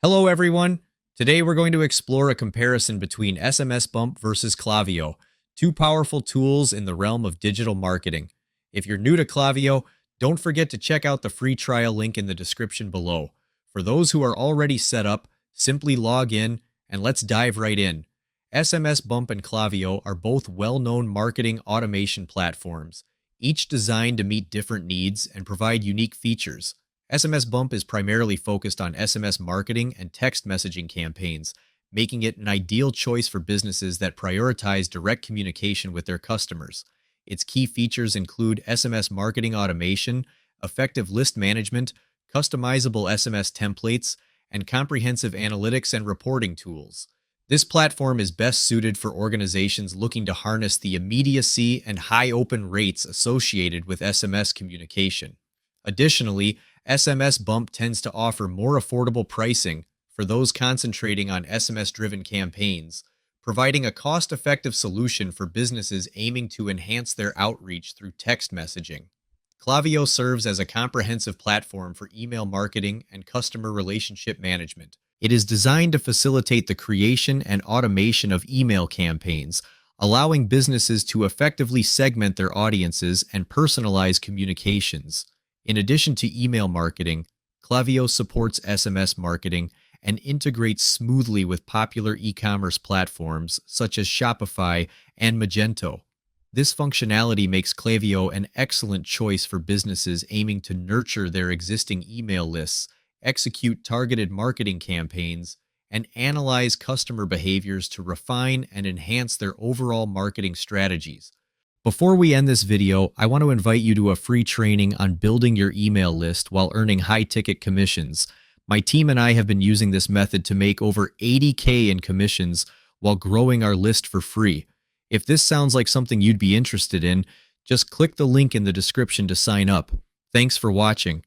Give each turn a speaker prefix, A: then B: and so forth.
A: Hello, everyone. Today we're going to explore a comparison between SMS Bump versus Klaviyo, two powerful tools in the realm of digital marketing. If you're new to Klaviyo, don't forget to check out the free trial link in the description below. For those who are already set up, simply log in and let's dive right in. SMS Bump and Klaviyo are both well-known marketing automation platforms, each designed to meet different needs and provide unique features. SMS Bump is primarily focused on SMS marketing and text messaging campaigns, making it an ideal choice for businesses that prioritize direct communication with their customers. Its key features include SMS marketing automation, effective list management, customizable SMS templates, and comprehensive analytics and reporting tools. This platform is best suited for organizations looking to harness the immediacy and high open rates associated with SMS communication. Additionally, SMS Bump tends to offer more affordable pricing for those concentrating on SMS-driven campaigns, providing a cost-effective solution for businesses aiming to enhance their outreach through text messaging. Klaviyo serves as a comprehensive platform for email marketing and customer relationship management. It is designed to facilitate the creation and automation of email campaigns, allowing businesses to effectively segment their audiences and personalize communications. In addition to email marketing, Klaviyo supports SMS marketing and integrates smoothly with popular e-commerce platforms such as Shopify and Magento. This functionality makes Klaviyo an excellent choice for businesses aiming to nurture their existing email lists, execute targeted marketing campaigns, and analyze customer behaviors to refine and enhance their overall marketing strategies. Before we end this video, I want to invite you to a free training on building your email list while earning high-ticket commissions. My team and I have been using this method to make over $80K in commissions while growing our list for free. If this sounds like something you'd be interested in, just click the link in the description to sign up. Thanks for watching.